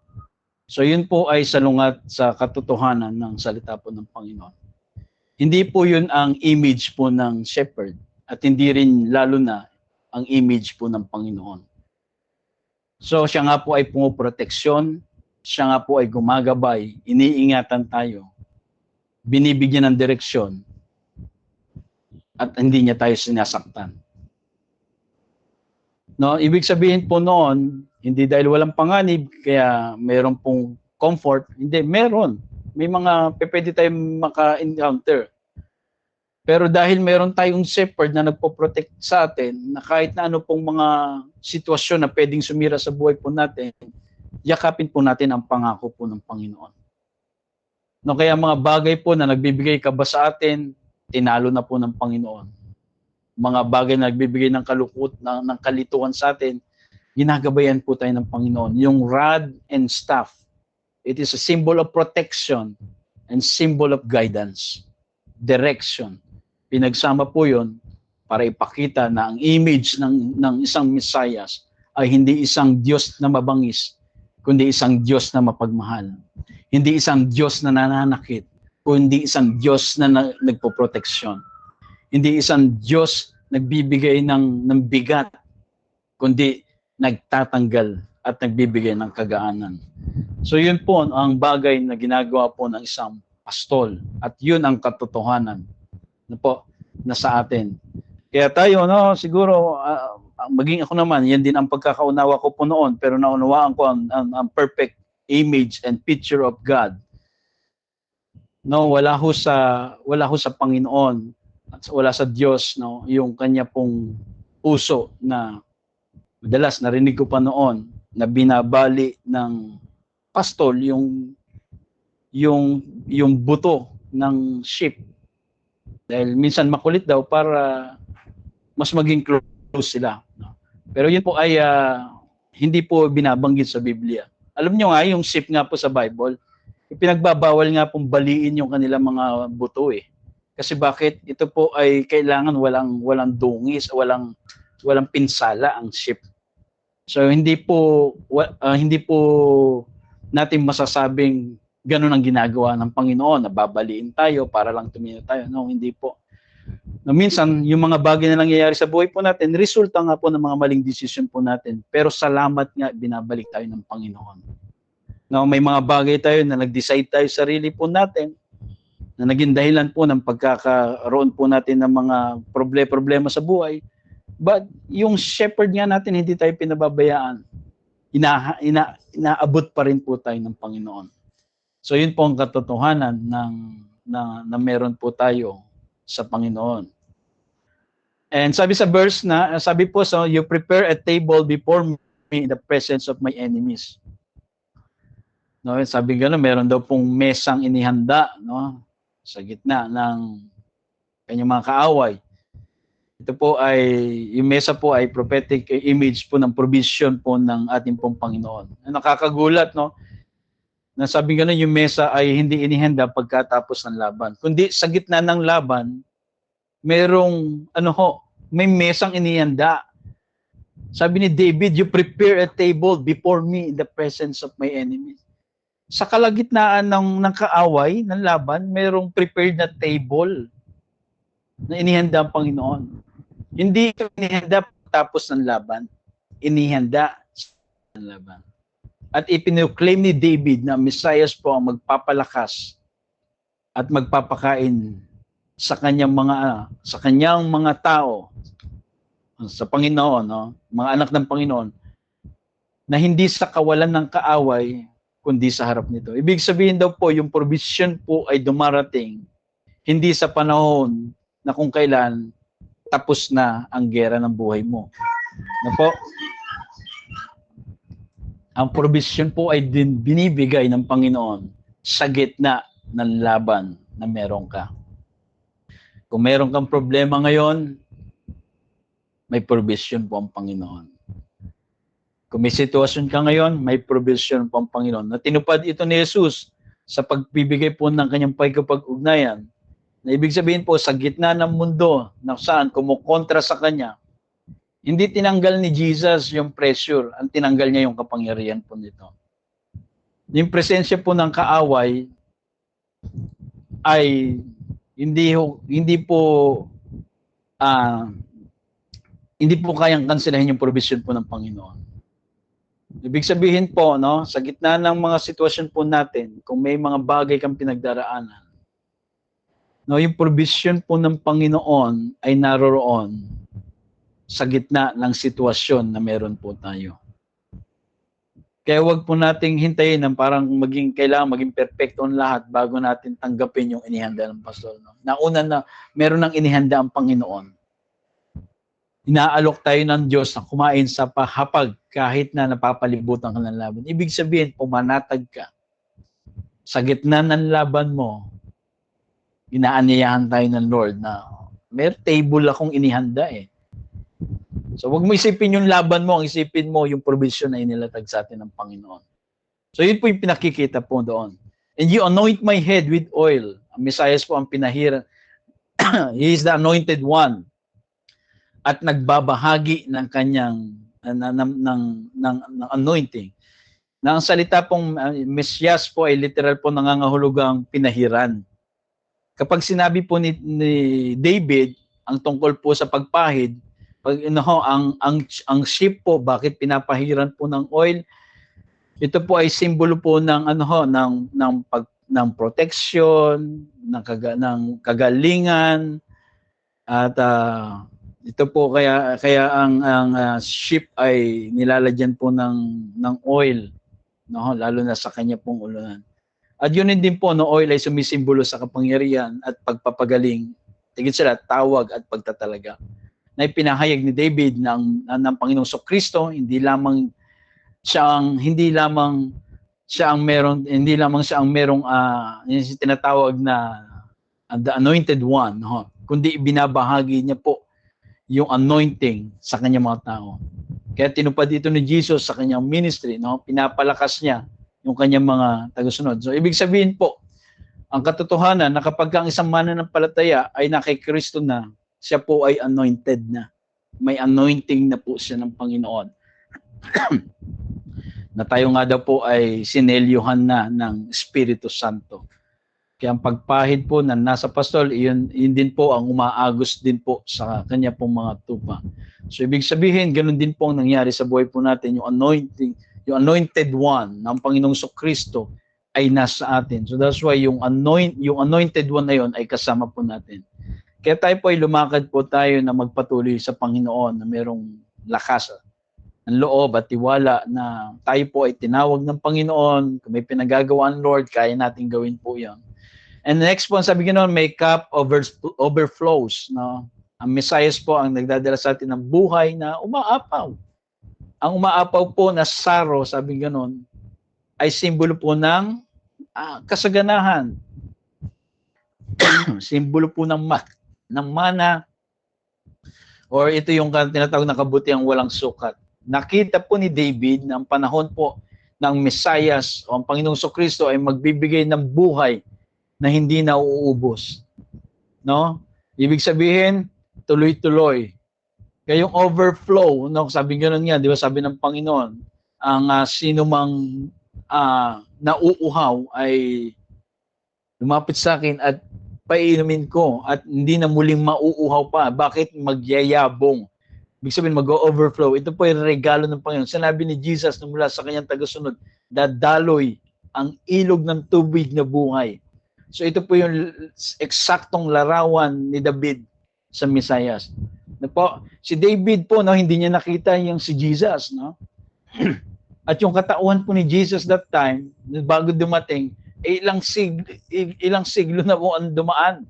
Speaker 1: So yun po ay salungat sa katotohanan ng salita po ng Panginoon. Hindi po yun ang image po ng shepherd at hindi rin lalo na ang image po ng Panginoon. So siya nga po ay pumuproteksyon, siya nga po ay gumagabay, iniingatan tayo, binibigyan ng direksyon, at hindi niya tayo sinasaktan. No, ibig sabihin po noon, hindi dahil walang panganib, kaya meron pong comfort. Hindi, meron. May mga pwede tayong maka-encounter. Pero dahil meron tayong shepherd na nagpo-protect sa atin, na kahit na ano pong mga sitwasyon na pwedeng sumira sa buhay po natin, yakapin po natin ang pangako po ng Panginoon. No, kaya mga bagay po na nagbibigay kaba sa atin, tinalo na po ng Panginoon. Mga bagay na nagbibigay ng ng kalituan sa atin, ginagabayan po tayo ng Panginoon. Yung rod and staff, it is a symbol of protection and symbol of guidance, direction. Pinagsama po yun para ipakita na ang image ng isang Messiah ay hindi isang Diyos na mabangis, kundi isang Diyos na mapagmahal. Hindi isang Diyos na nananakit, kundi isang Diyos na nagpoproteksyon. Hindi isang Diyos nagbibigay ng bigat, kundi nagtatanggal at nagbibigay ng kagaanan. So yun po ang bagay na ginagawa po ng isang pastol. At yun ang katotohanan na po na sa atin. Kaya tayo, no, siguro, maging ako naman, yan din ang pagkakaunawa ko po noon, pero naunawaan ko ang perfect image and picture of God. No, wala ho sa Panginoon at wala sa Diyos, no, yung kanya pong puso na madalas narinig ko pa noon na binabali ng pastol yung buto ng sheep. Dahil minsan makulit daw para mas maging close sila. No? Pero yun po ay hindi po binabanggit sa Biblia. Alam nyo nga, yung sheep nga po sa Bible, ipinagbabawal nga pong baliin yung kanilang mga buto eh. Kasi bakit? Ito po ay kailangan walang dungis, walang pinsala ang sheep. So hindi po natin masasabing ganun ang ginagawa ng Panginoon, nababaliin tayo para lang tumino tayo. No, hindi po. No, minsan, yung mga bagay na nangyayari sa buhay po natin, resulta nga po ng mga maling desisyon po natin. Pero salamat nga, binabalik tayo ng Panginoon. No, may mga bagay tayo na nag-decide tayo sarili po natin, na naging dahilan po ng pagkakaroon po natin ng mga problema sa buhay. But yung shepherd nga natin, hindi tayo pinababayaan. Inaabot pa rin po tayo ng Panginoon. So yun po ang katotohanan na meron po tayo sa Panginoon. And sabi sa verse sabi po, so you prepare a table before me in the presence of my enemies. No, sabi gano'n, meron daw pong mesang inihanda, no, sa gitna ng kanyang mga kaaway. Ito po ay, yung mesa po ay prophetic image po ng provision po ng ating pong Panginoon. Nakakagulat, no? Nasabi nga yung mesa ay hindi inihanda pagkatapos ng laban. Kundi sa gitna ng laban, merong, may mesang inihanda. Sabi ni David, you prepare a table before me in the presence of my enemies. Sa kalagitnaan ng kaaway, ng laban, merong prepared na table na inihanda ang Panginoon. Hindi ito inihanda tapos ng laban. Inihanda ng laban. At ipinoclaim ni David na Messiah po ang magpapalakas at magpapakain sa kanyang mga tao, sa Panginoon, no? Mga anak ng Panginoon, na hindi sa kawalan ng kaaway, kundi sa harap nito. Ibig sabihin daw po, yung provision po ay dumarating hindi sa panahon na kung kailan tapos na ang gera ng buhay mo. Na po, ang provision po ay binibigay ng Panginoon sa gitna ng laban na meron ka. Kung meron kang problema ngayon, may provision po ang Panginoon. Kung may sitwasyon ka ngayon, may provision po ang Panginoon. Na tinupad ito ni Jesus sa pagbibigay po ng kanyang pagkapag-ugnayan. Na ibig sabihin po, sa gitna ng mundo na saan kumukontra sa kanya, hindi tinanggal ni Jesus yung pressure, ang tinanggal niya yung kapangyarihan po nito. Yung presensya po ng kaaway ay hindi po kayang kanselahin yung provision po ng Panginoon. Ibig sabihin po, no, sa gitna ng mga sitwasyon po natin, kung may mga bagay kang pinagdaraanan, no, yung provision po ng Panginoon ay naroroon sa gitna ng sitwasyon na meron po tayo. Kaya wag po nating hintayin ng parang kailangan maging perfecto ang lahat bago natin tanggapin yung inihanda ng pastor. No? Nauna na meron ng inihanda ang Panginoon. Inaalok tayo ng Diyos na kumain sa pahapag kahit na napapalibutan ka ng laban. Ibig sabihin, pumanatag ka. Sa gitna ng laban mo, inaanyayahan tayo ng Lord na may table akong inihanda eh. So wag mo isipin yung laban mo, ang isipin mo yung provision na inilatag sa atin ng Panginoon. So yun po yung pinakikita po doon. And you anoint my head with oil. Ang Mesias po ang pinahira. He is the anointed one. At nagbabahagi ng kanyang ng anointing. Na ang salita pong Mesias po ay literal po nangangahulugang pinahiran. Kapag sinabi po ni David ang tungkol po sa pagpahid, pag ang sheep po, bakit pinapahiran po ng oil? Ito po ay simbolo po ng ng protection, ng kagalingan, at ito po kaya ang sheep ay nilalagyan po ng oil, no, lalo na sa kanya pong ulunan. At yun din po, no, oil ay sumisimbolo sa kapangyarihan at pagpapagaling, tigit sila tawag at pagtatalaga. Na ipinahayag ni David ng Panginoong Kristo, hindi lamang siya ang merong tinatawag na the anointed one, no? Kundi binabahagi niya po yung anointing sa kanyang mga tao. Kaya tinupad dito ni Jesus sa kanyang ministry, no? Pinapalakas niya yung kanyang mga tagasunod. So ibig sabihin po, ang katotohanan na kapag ang isang mananampalataya ay kay Kristo na, siya po ay anointed na. May anointing na po siya ng Panginoon. Na tayo nga daw po ay sinelyuhan na ng Espiritu Santo. Kaya ang pagpahid po na nasa pastol, yun din po ang umaagos din po sa kanya pong mga tupa. So ibig sabihin, ganun din po ang nangyari sa buhay po natin, yung anointing, yung anointed one ng Panginoong Kristo ay nasa atin. So that's why yung anointed one na yun ay kasama po natin. Kaya tayo po ay lumakad po tayo na magpatuloy sa Panginoon na merong lakas ng loob at tiwala na tayo po ay tinawag ng Panginoon. Kung may pinagagawa ang Lord, kaya natin gawin po yan. And the next po, sabi ganoon, may cup overflows. No? Ang Mesias po ang nagdadala sa atin ng buhay na umaapaw. Ang umaapaw po na saro, sabi ganoon, ay simbolo po ng kasaganahan. Simbolo po ng mana, or ito yung tinatawag na kabutiang walang sukat. Nakita po ni David na ang panahon po ng Mesias o ang Panginoong Kristo ay magbibigay ng buhay na hindi na uubos. No? Ibig sabihin, tuloy-tuloy. Kaya yung overflow, no, sabi ganoon nga, di ba sabi ng Panginoon, ang sino mang nauuhaw ay lumapit sa akin at painumin ko at hindi na muling mauuhaw pa. Bakit? Magyayabong. Ibig sabihin, mag-overflow. Ito po yung regalo ng Panginoon. Sinabi ni Jesus na mula sa kanyang tagasunod, dadaloy ang ilog ng tubig na buhay. So ito po yung eksaktong larawan ni David sa Mesias. Na po, si David po, no, hindi niya nakita yung si Jesus. No? At yung katauhan po ni Jesus that time, bago dumating, ilang siglo na po ang dumaan.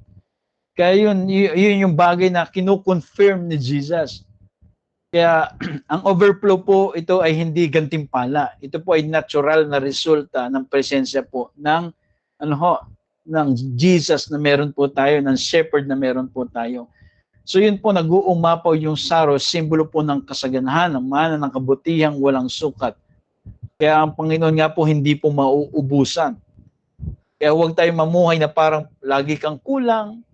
Speaker 1: Kaya yun yung bagay na kino-confirm ni Jesus. Kaya ang overflow po, ito ay hindi gantimpala. Ito po ay natural na resulta ng presensya po ng ng Jesus na meron po tayo, ng shepherd na meron po tayo. So yun po, nag-uumapaw yung saros, simbolo po ng kasaganahan, ng mana, ng kabutihang walang sukat. Kaya ang Panginoon nga po hindi po mauubusan. Kaya huwag tayo mamuhay na parang lagi kang kulang.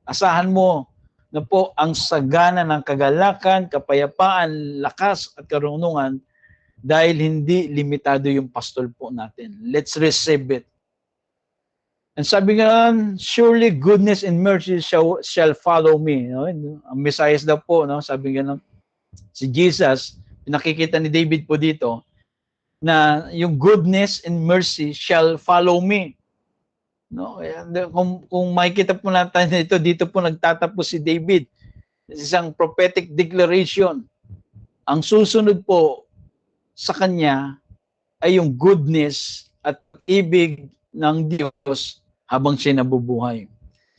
Speaker 1: Asahan mo na po ang sagana ng kagalakan, kapayapaan, lakas at karunungan dahil hindi limitado yung pastol po natin. Let's receive it. And sabi nga, surely goodness and mercy shall follow me. No? Ang Messiah daw po, no? Sabi nga, si Jesus, nakikita ni David po dito, na yung goodness and mercy shall follow me. No? Kung makikita po natin ito, dito po nagtatapos si David. Isang prophetic declaration. Ang susunod po sa kanya ay yung goodness at ibig ng Diyos habang siya nabubuhay.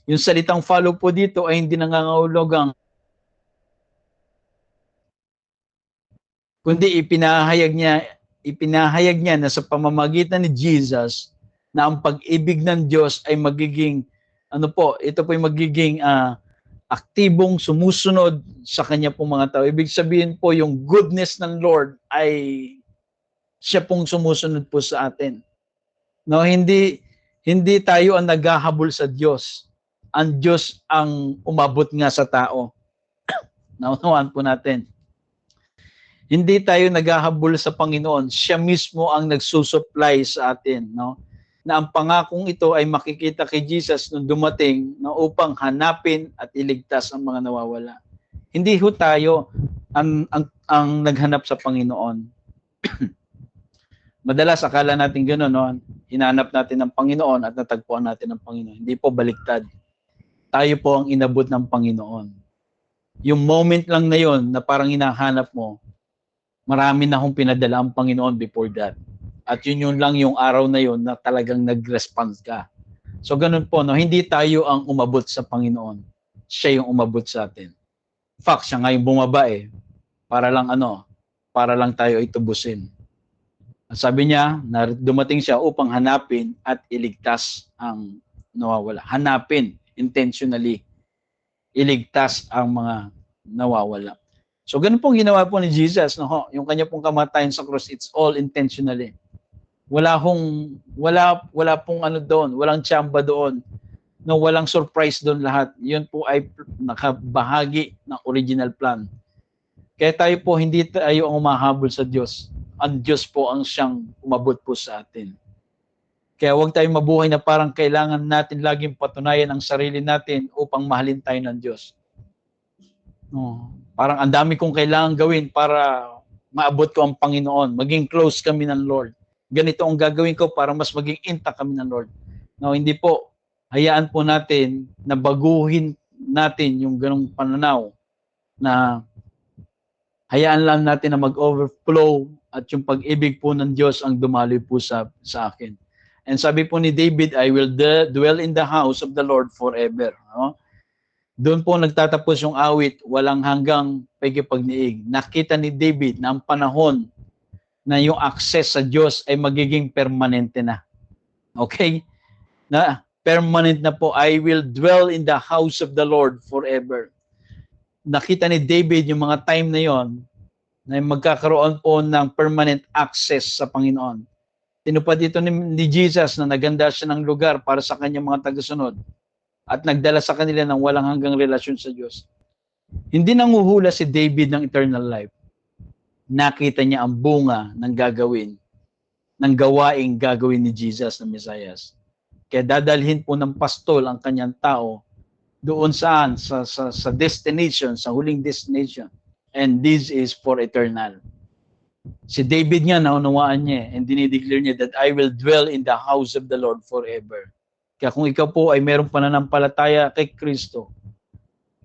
Speaker 1: Yung salitang follow po dito ay hindi nangangahulugang kundi ipinahayag niya na sa pamamagitan ni Jesus na ang pag-ibig ng Diyos ay magiging ito po ay magiging aktibong sumusunod sa kanya pong mga tao. Ibig sabihin po yung goodness ng Lord ay siya pong sumusunod po sa atin. No, hindi tayo ang naghahabol sa Diyos. Ang Diyos ang umabot nga sa tao. Naunawaan po natin. Hindi tayo naghahabol sa Panginoon. Siya mismo ang nagsusupply sa atin. No? Na ang pangakong ito ay makikita kay Jesus nung dumating na upang hanapin at iligtas ang mga nawawala. Hindi ho tayo ang naghanap sa Panginoon. Madalas akala natin gano'n, no? Hinanap natin ng Panginoon at natagpuan natin ng Panginoon. Hindi po, baliktad. Tayo po ang inabot ng Panginoon. Yung moment lang na yon na parang hinahanap mo, marami na akong pinadala ang Panginoon before that. At yun lang yung araw na yon na talagang nag-response ka. So ganun po, no? Hindi tayo ang umabot sa Panginoon. Siya yung umabot sa atin. In fact, siya nga yung bumaba para lang tayo itubusin. At sabi niya, na dumating siya upang hanapin at iligtas ang nawawala. Hanapin, intentionally, iligtas ang mga nawawala. So ganun pong ginawa po ni Jesus, no? Yung kanya pong kamatayan sa cross, it's all intentionally. Wala pong doon, walang tsamba doon. No, walang surprise doon lahat. Yun po ay nakabahagi ng original plan. Kaya tayo po, hindi tayo ang umahabol sa Diyos. Ang Diyos po ang siyang umabot po sa atin. Kaya huwag tayong mabuhay na parang kailangan natin laging patunayan ang sarili natin upang mahalin tayo ng Diyos. No, parang ang dami kong kailangan gawin para maabot ko ang Panginoon. Maging close kami ng Lord. Ganito ang gagawin ko para mas maging intact kami ng Lord. No, hindi po. Hayaan po natin na baguhin natin yung ganong pananaw na hayaan lang natin na mag-overflow at yung pag-ibig po ng Diyos ang dumaloy po sa akin. And sabi po ni David, I will dwell in the house of the Lord forever. No? Doon po nagtatapos yung awit, walang hanggang pagniig. Nakita ni David na ang panahon na yung access sa Diyos ay magiging permanente na. Okay? Na permanent na po, I will dwell in the house of the Lord forever. Nakita ni David yung mga time na yon na magkakaroon po ng permanent access sa Panginoon. Tinupad dito ni Jesus na naganda siya ng lugar para sa kanyang mga tagasunod at nagdala sa kanila ng walang hanggang relasyon sa Diyos. Hindi nanguhula si David ng eternal life. Nakita niya ang bunga ng gawaing gagawin ni Jesus na Messiah. Kaya dadalhin po ng pastol ang kanyang tao doon sa destination, sa huling destination. And this is for eternal. Si David nga, naunawaan niya and dinideclare niya that I will dwell in the house of the Lord forever. Kaya kung ikaw po ay mayroong pananampalataya kay Kristo,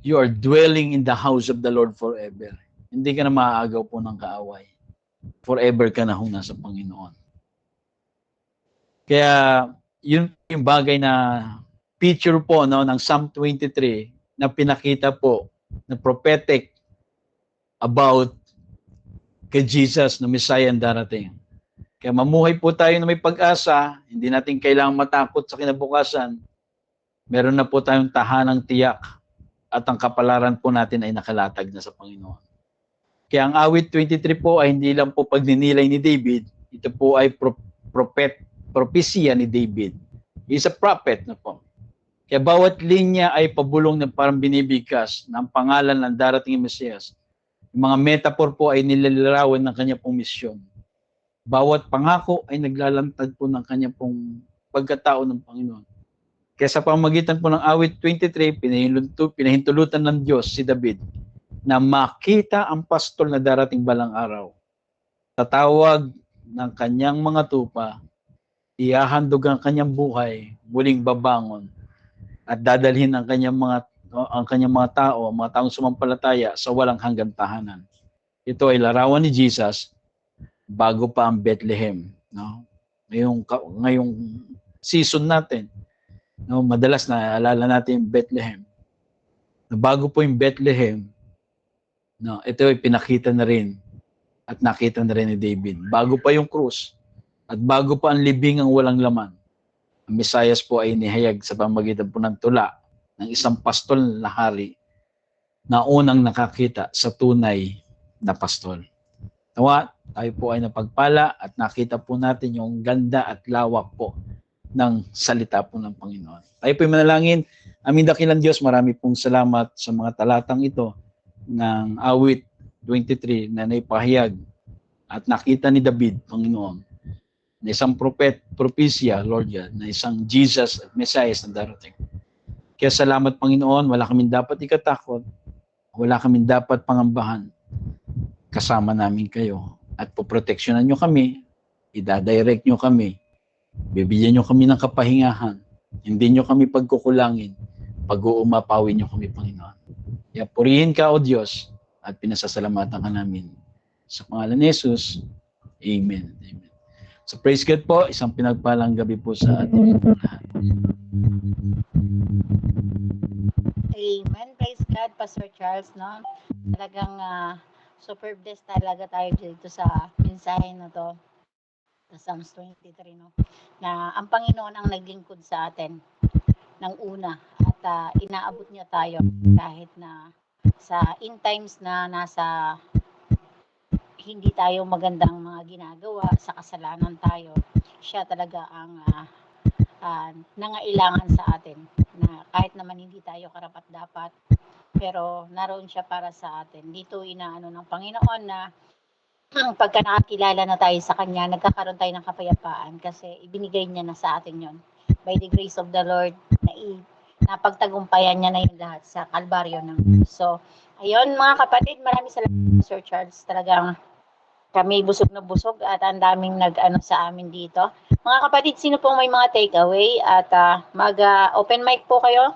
Speaker 1: you are dwelling in the house of the Lord forever. Hindi ka na maaagaw po ng kaaway. forever ka na ho nasa Panginoon. Kaya yun yung bagay na picture po no, ng Psalm 23 na pinakita po na prophetic about kay Jesus na Messiah ang darating. Kaya mamuhay po tayo na may pag-asa, hindi natin kailangang matakot sa kinabukasan. Meron na po tayong tahanang tiyak at ang kapalaran po natin ay nakalatag na sa Panginoon. Kaya ang awit 23 po ay hindi lang po pagninilay ni David, ito po ay propesya ni David. He is a prophet na po. Kaya bawat linya ay pabulong na parang binibigkas ng pangalan ng darating ng Mesiyas. Yung mga metaphor po ay nilalarawan ng kanya pong misyon. Bawat pangako ay naglalantad po ng kanya pong pagkatao ng Panginoon. Kaya sa pamagitan po ng awit 23, pinahintulutan ng Diyos si David na makita ang pastol na darating balang araw. Tatawag ng kanyang mga tupa, ihahandog ang kanyang buhay, muling babangon, at dadalhin ang kanyang mga tao, mga taong sumampalataya sa walang hanggang tahanan. Ito ay larawan ni Jesus bago pa ang Bethlehem, no? Ngayong season natin, no, madalas naalala natin yung Bethlehem. Bago po yung Bethlehem, no, ito ay pinakita na rin at nakita na rin ni David. Bago pa yung krus at bago pa ang libingang walang laman, ang Mesiyas po ay inihayag sa pamamagitan po ng tula ng isang pastol na hari na unang nakakita sa tunay na pastol. Nawa, tayo po ay napagpala at nakita po natin yung ganda at lawak po ng salita po ng Panginoon. Tayo po ay manalangin. Aming dakilang Diyos, marami pong salamat sa mga talatang ito ng awit 23 na naipahayag at nakita ni David, Panginoon, na isang propesya, Lord God, na isang Jesus at Messiah na darating. Kaya salamat, Panginoon, wala kaming dapat ikatakot, wala kaming dapat pangambahan. Kasama namin kayo at poproteksyonan nyo kami, idadirect nyo kami, bibigyan nyo kami ng kapahingahan, hindi nyo kami pagkukulangin, pag-uumapawin nyo kami, Panginoon. Kaya purihin ka, O Diyos, at pinasasalamatan ka namin. Sa pangalan ni Jesus, Amen. Amen. So praise God po, isang pinagpalang gabi po sa ating lahat.
Speaker 2: Amen. Praise God, Pastor Charles, no? Talagang super blessed talaga tayo dito sa mensahe na to, sa Psalms 23, no? Na ang Panginoon ang naglingkod sa atin ng una at inaabot niya tayo kahit na sa in times na nasa hindi tayo magandang mga ginagawa, sa kasalanan tayo, siya talaga ang nangailangan sa atin, na kahit naman hindi tayo karapat-dapat, pero naroon siya para sa atin. Dito inaano ng Panginoon na pagka nakakilala na tayo sa Kanya, nagkakaroon tayo ng kapayapaan kasi ibinigay niya na sa atin yon. By the grace of the Lord, napagtagumpayan niya na yung lahat sa Kalbaryo ng. So, ayun mga kapatid, maraming salamat, Sir Charles. Talagang kami busog na busog at ang daming nag-ano sa amin dito. Mga kapatid, sino pong may mga takeaway at mag-open mic po kayo?